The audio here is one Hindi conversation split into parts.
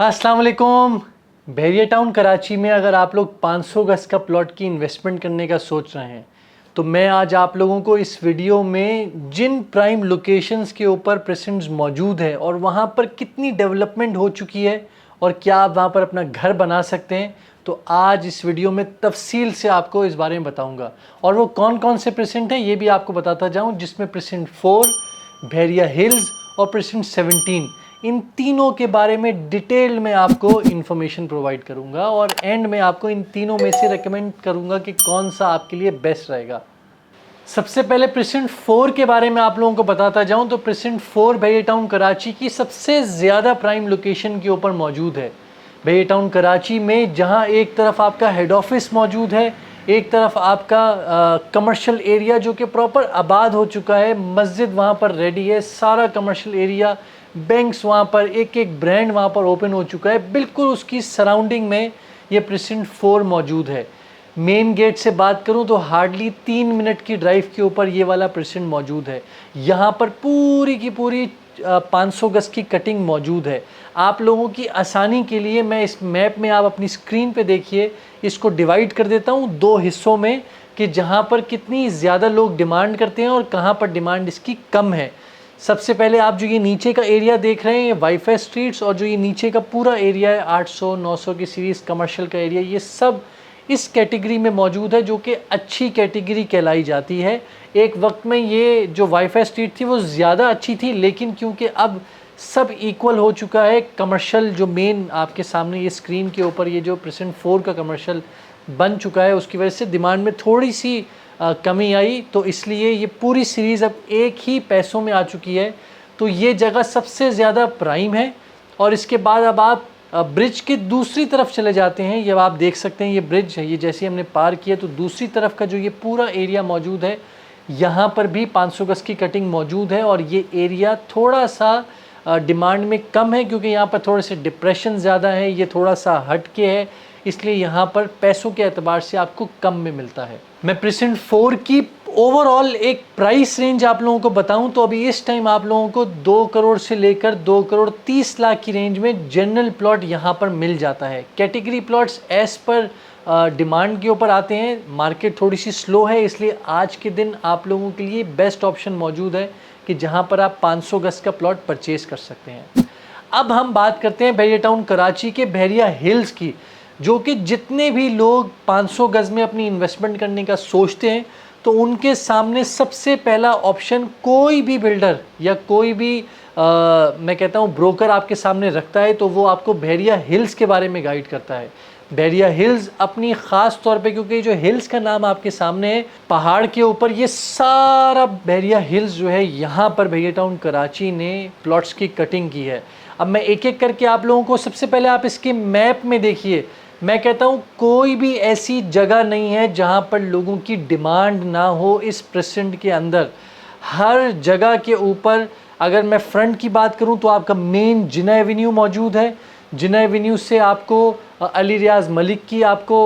अस्सलाम वालेकुम। बहरिया टाउन कराची में अगर आप लोग 500 गज का प्लॉट की इन्वेस्टमेंट करने का सोच रहे हैं तो मैं आज आप लोगों को इस वीडियो में जिन प्राइम लोकेशंस के ऊपर प्रेजेंट्स मौजूद है और वहाँ पर कितनी डेवलपमेंट हो चुकी है और क्या आप वहाँ पर अपना घर बना सकते हैं, तो आज इस वीडियो में तफसील से आपको इस बारे में बताऊँगा। और वो कौन कौन से प्रेजेंट हैं ये भी आपको बताता जाऊँ, जिसमें प्रेजेंट 4, बहरिया हिल्स और प्रेजेंट 17, इन तीनों के बारे में डिटेल में आपको इन्फॉर्मेशन प्रोवाइड करूंगा और एंड में आपको इन तीनों में से रेकमेंड करूंगा कि कौन सा आपके लिए बेस्ट रहेगा। सबसे पहले प्रेजेंट 4 के बारे में आप लोगों को बताता जाऊं तो प्रेजेंट 4 बहरिया टाउन कराची की सबसे ज़्यादा प्राइम लोकेशन के ऊपर मौजूद है। बहरिया टाउन कराची में जहां एक तरफ आपका हेड ऑफिस मौजूद है, एक तरफ आपका कमर्शियल एरिया जो कि प्रॉपर आबाद हो चुका है, मस्जिद वहाँ पर रेडी है, सारा कमर्शियल एरिया, बैंक्स वहाँ पर, एक एक ब्रांड वहाँ पर ओपन हो चुका है। बिल्कुल उसकी सराउंडिंग में ये प्रेजेंट 4 मौजूद है। मेन गेट से बात करूँ तो हार्डली 3 मिनट की ड्राइव के ऊपर ये वाला प्रेजेंट मौजूद है। यहाँ पर पूरी की पूरी 500 गज की कटिंग मौजूद है। आप लोगों की आसानी के लिए मैं इस मैप में, आप अपनी स्क्रीन पे देखिए, इसको डिवाइड कर देता हूँ 2 हिस्सों में कि जहाँ पर कितनी ज़्यादा लोग डिमांड करते हैं और कहाँ पर डिमांड इसकी कम है। सबसे पहले आप जो ये नीचे का एरिया देख रहे हैं, ये वाईफाई स्ट्रीट्स, और जो ये नीचे का पूरा एरिया है 800 900 की सीरीज़ कमर्शियल का एरिया, ये सब इस कैटेगरी में मौजूद है जो कि अच्छी कैटेगरी कहलाई जाती है। एक वक्त में ये जो वाईफाई स्ट्रीट थी वो ज़्यादा अच्छी थी, लेकिन क्योंकि अब सब इक्वल हो चुका है, कमर्शियल जो मेन आपके सामने ये स्क्रीन के ऊपर ये जो प्रेजेंट 4 का कमर्शियल बन चुका है, उसकी वजह से डिमांड में थोड़ी सी कमी आई, तो इसलिए ये पूरी सीरीज़ अब एक ही पैसों में आ चुकी है। तो ये जगह सबसे ज़्यादा प्राइम है। और इसके बाद अब आप ब्रिज के दूसरी तरफ चले जाते हैं। ये आप देख सकते हैं, ये ब्रिज है, ये जैसे हमने पार किया तो दूसरी तरफ का जो ये पूरा एरिया मौजूद है, यहाँ पर भी 500 गज की कटिंग मौजूद है। और ये एरिया थोड़ा सा डिमांड में कम है क्योंकि यहाँ पर थोड़े से डिप्रेशन ज़्यादा है, ये थोड़ा सा हट के है, इसलिए यहाँ पर पैसों के एतबार से आपको कम में मिलता है। मैं प्रेजेंट 4 की ओवरऑल एक प्राइस रेंज आप लोगों को बताऊं तो अभी इस टाइम आप लोगों को 2 करोड़ से लेकर 2 करोड़ 30 लाख की रेंज में जनरल प्लॉट यहाँ पर मिल जाता है। Category plots as per demand के ऊपर आते हैं। मार्केट थोड़ी सी स्लो है, इसलिए आज के दिन आप लोगों के लिए बेस्ट ऑप्शन मौजूद है कि जहाँ पर आप 500 गज का प्लॉट परचेज कर सकते हैं। अब हम बात करते हैं बहरिया टाउन कराची के बहरिया हिल्स की, जो कि जितने भी लोग 500 गज में अपनी इन्वेस्टमेंट करने का सोचते हैं तो उनके सामने सबसे पहला ऑप्शन कोई भी बिल्डर या कोई भी मैं कहता हूँ ब्रोकर आपके सामने रखता है तो वो आपको बहरिया हिल्स के बारे में गाइड करता है। बहरिया हिल्स अपनी ख़ास तौर पे, क्योंकि जो हिल्स का नाम आपके सामने है, पहाड़ के ऊपर ये सारा बहरिया हिल्स जो है, यहाँ पर बहरिया टाउन कराची ने प्लॉट्स की कटिंग की है। अब मैं एक एक करके आप लोगों को, सबसे पहले आप इसके मैप में देखिए, मैं कहता हूँ कोई भी ऐसी जगह नहीं है जहाँ पर लोगों की डिमांड ना हो इस प्रेजेंट के अंदर। हर जगह के ऊपर, अगर मैं फ्रंट की बात करूँ तो आपका मेन जिना एवेन्यू मौजूद है। जिना एवेन्यू से आपको अली रियाज मलिक की आपको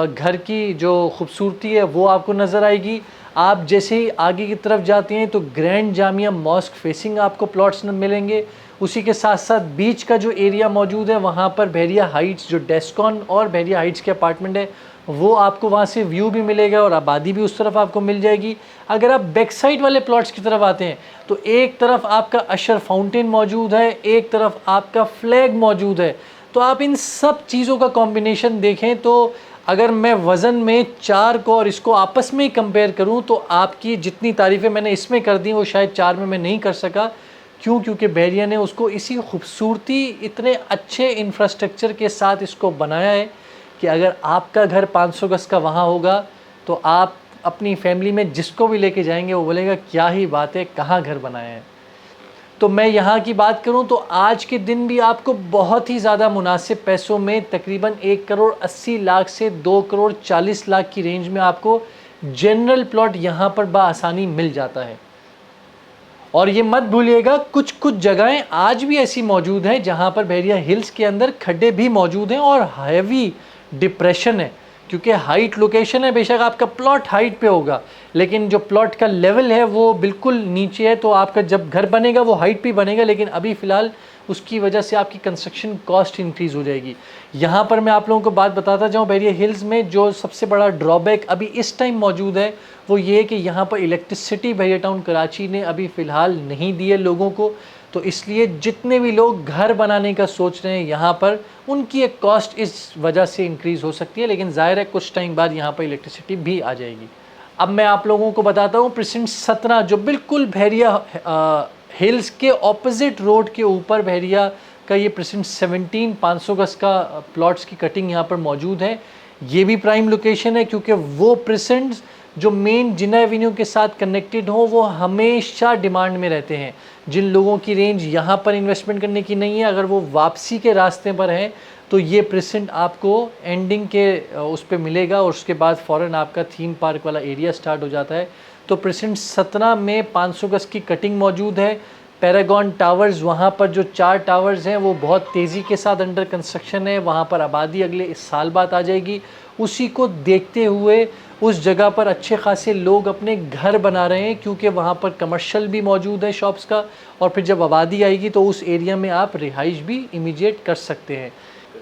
घर की जो खूबसूरती है वो आपको नज़र आएगी। आप जैसे ही आगे की तरफ जाते हैं तो ग्रैंड जामिया मॉस्क फेसिंग आपको प्लॉट्स मिलेंगे। उसी के साथ साथ बीच का जो एरिया मौजूद है वहाँ पर बहरिया हाइट्स, जो डेस्कॉन और बहरिया हाइट्स के अपार्टमेंट है, वो आपको वहाँ से व्यू भी मिलेगा और आबादी भी उस तरफ आपको मिल जाएगी। अगर आप बैक साइड वाले प्लॉट्स की तरफ आते हैं तो एक तरफ आपका अशर फाउंटेन मौजूद है, एक तरफ आपका फ्लैग मौजूद है। तो आप इन सब चीज़ों का कॉम्बिनेशन देखें तो अगर मैं वज़न में 4 को और इसको आपस में ही कंपेयर करूं तो आपकी जितनी तारीफ़ें मैंने इसमें कर दी वो शायद 4 में मैं नहीं कर सका। क्यों? क्योंकि बहरिया ने उसको इसी खूबसूरती, इतने अच्छे इंफ्रास्ट्रक्चर के साथ इसको बनाया है कि अगर आपका घर 500 गज का वहाँ होगा तो आप अपनी फैमिली में जिसको भी लेके जाएंगे वो बोलेगा क्या ही बात है, कहाँ घर बनाया है। तो मैं यहाँ की बात करूँ तो आज के दिन भी आपको बहुत ही ज़्यादा मुनासिब पैसों में तकरीबन 1 करोड़ 80 लाख से 2 करोड़ 40 लाख की रेंज में आपको जनरल प्लॉट यहाँ पर बआसानी मिल जाता है। और ये मत भूलिएगा, कुछ कुछ जगहें आज भी ऐसी मौजूद हैं जहाँ पर बहरिया हिल्स के अंदर खड्डे भी मौजूद हैं और हैवी डिप्रेशन है, क्योंकि हाइट लोकेशन है। बेशक आपका प्लॉट हाइट पे होगा लेकिन जो प्लॉट का लेवल है वो बिल्कुल नीचे है, तो आपका जब घर बनेगा वो हाइट पे बनेगा, लेकिन अभी फ़िलहाल उसकी वजह से आपकी कंस्ट्रक्शन कॉस्ट इंक्रीज़ हो जाएगी। यहाँ पर मैं आप लोगों को बात बताता जाऊँ, बैरिया हिल्स में जो सबसे बड़ा ड्रॉबैक अभी इस टाइम मौजूद है वो ये है कि यहाँ पर इलेक्ट्रिसिटी बैरिया टाउन कराची ने अभी फ़िलहाल नहीं दी है लोगों को। तो इसलिए जितने भी लोग घर बनाने का सोच रहे हैं यहाँ पर, उनकी एक कॉस्ट इस वजह से इंक्रीज़ हो सकती है, लेकिन ज़ाहिर है कुछ टाइम बाद यहाँ पर इलेक्ट्रिसिटी भी आ जाएगी। अब मैं आप लोगों को बताता हूँ प्रेसिडेंट 17 जो बिल्कुल बैरिया हिल्स के ऑपोजिट रोड के ऊपर बैरिया का ये प्रेसिडेंट 17 500 गज का प्लॉट्स की कटिंग यहाँ पर मौजूद है। ये भी प्राइम लोकेशन है क्योंकि वो प्रेसिडेंट्स जो मेन जिन्ना एवेन्यू के साथ कनेक्टेड हो वो हमेशा डिमांड में रहते हैं। जिन लोगों की रेंज यहाँ पर इन्वेस्टमेंट करने की नहीं है, अगर वो वापसी के रास्ते पर हैं तो ये प्रेजेंट आपको एंडिंग के उस पर मिलेगा और उसके बाद फ़ौरन आपका थीम पार्क वाला एरिया स्टार्ट हो जाता है। तो प्रेजेंट 17 में 500 गज की कटिंग मौजूद है। पैरागॉन टावर्स, वहाँ पर जो 4 टावर्स हैं वो बहुत तेज़ी के साथ अंडर कंस्ट्रक्शन है। वहाँ पर आबादी अगले साल बाद आ जाएगी। उसी को देखते हुए उस जगह पर अच्छे खासे लोग अपने घर बना रहे हैं क्योंकि वहाँ पर कमर्शियल भी मौजूद है शॉप्स का, और फिर जब आबादी आएगी तो उस एरिया में आप रिहाइश भी इमीडिएट कर सकते हैं।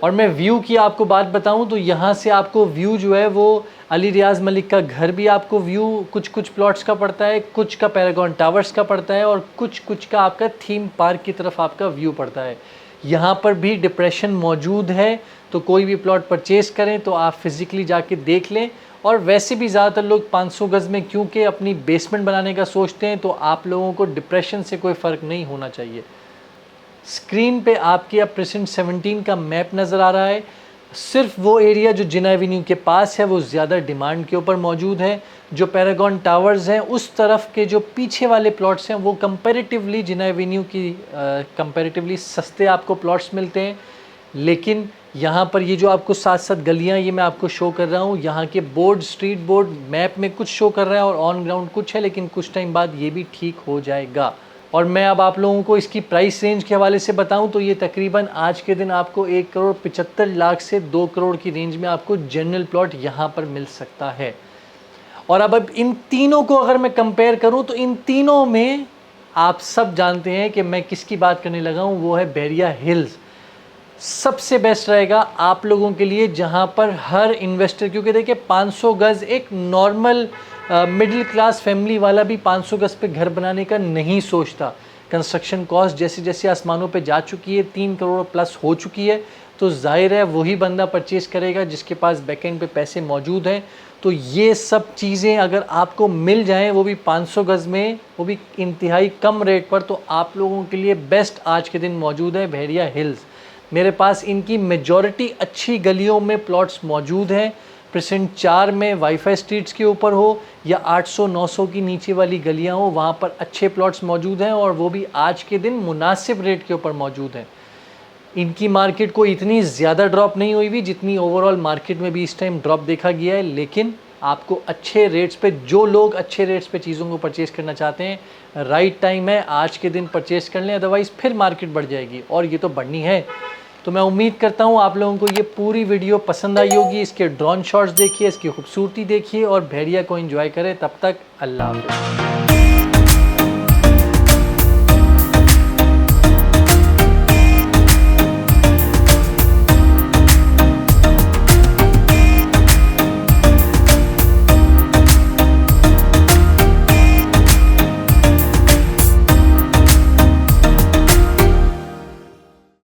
और मैं व्यू की आपको बात बताऊं तो यहाँ से आपको व्यू जो है वो अली रियाज मलिक का घर भी आपको व्यू कुछ प्लॉट्स का पड़ता है, कुछ का पैरागॉन टावर्स का पड़ता है और कुछ का आपका थीम पार्क की तरफ आपका व्यू पड़ता है। यहाँ पर भी डिप्रेशन मौजूद है, तो कोई भी प्लॉट परचेज़ करें तो आप फिज़िकली जाके देख लें। और वैसे भी ज़्यादातर लोग 500 गज में क्योंकि अपनी बेसमेंट बनाने का सोचते हैं, तो आप लोगों को डिप्रेशन से कोई फ़र्क नहीं होना चाहिए। स्क्रीन पे आपके अब प्रेजेंट 17 का मैप नज़र आ रहा है। सिर्फ वो एरिया जो जिन्ना एवेन्यू के पास है वो ज़्यादा डिमांड के ऊपर मौजूद है। जो पैरागॉन टावर्स हैं उस तरफ के जो पीछे वाले प्लॉट्स हैं वो कंपैरेटिवली जिन्ना एवेन्यू की कंपैरेटिवली सस्ते आपको प्लॉट्स मिलते हैं। लेकिन यहाँ पर ये जो आपको साथ साथ गलियाँ ये मैं आपको शो कर रहा हूँ, यहाँ के बोर्ड स्ट्रीट बोर्ड मैप में कुछ शो कर रहा है और ऑन ग्राउंड कुछ है, लेकिन कुछ टाइम बाद ये भी ठीक हो जाएगा। और मैं अब आप लोगों को इसकी प्राइस रेंज के हवाले से बताऊं तो ये तकरीबन आज के दिन आपको 1,75,00,000 से 2 करोड़ की रेंज में आपको जनरल प्लॉट यहाँ पर मिल सकता है। और अब इन तीनों को अगर मैं कंपेयर करूं तो इन तीनों में आप सब जानते हैं कि मैं किसकी बात करने लगा हूं, वो है बैरिया हिल्स। सबसे बेस्ट रहेगा आप लोगों के लिए जहां पर हर इन्वेस्टर, क्योंकि देखिए 500 गज एक नॉर्मल मिडिल क्लास फैमिली वाला भी 500 गज पे घर बनाने का नहीं सोचता। कंस्ट्रक्शन कॉस्ट जैसे जैसे आसमानों पे जा चुकी है, 3 करोड़ प्लस हो चुकी है, तो जाहिर है वही बंदा परचेज़ करेगा जिसके पास बैकएंड पे पैसे मौजूद हैं। तो ये सब चीज़ें अगर आपको मिल जाएं, वो भी 500 गज में, वो भी इंतहाई कम रेट पर, तो आप लोगों के लिए बेस्ट आज के दिन मौजूद है बैरिया हिल्स। मेरे पास इनकी मेजॉरिटी अच्छी गलियों में प्लॉट्स मौजूद हैं। प्रेजेंट 4 में वाईफाई स्ट्रीट्स के ऊपर हो या 800-900 की नीचे वाली गलियां हो, वहाँ पर अच्छे प्लॉट्स मौजूद हैं और वो भी आज के दिन मुनासिब रेट के ऊपर मौजूद हैं। इनकी मार्केट को इतनी ज़्यादा ड्रॉप नहीं हुई भी जितनी ओवरऑल मार्केट में भी इस टाइम ड्रॉप देखा गया है, लेकिन आपको अच्छे रेट्स पे, जो लोग अच्छे रेट्स पे चीज़ों को परचेज़ करना चाहते हैं, राइट टाइम है, आज के दिन परचेज़ कर लें, अदरवाइज़ फिर मार्केट बढ़ जाएगी और ये तो बढ़नी है। तो मैं उम्मीद करता हूँ आप लोगों को ये पूरी वीडियो पसंद आई होगी। इसके ड्रोन शॉट्स देखिए, इसकी खूबसूरती देखिए और बैरिया को एंजॉय करें। तब तक अल्लाह हाफ़िज़।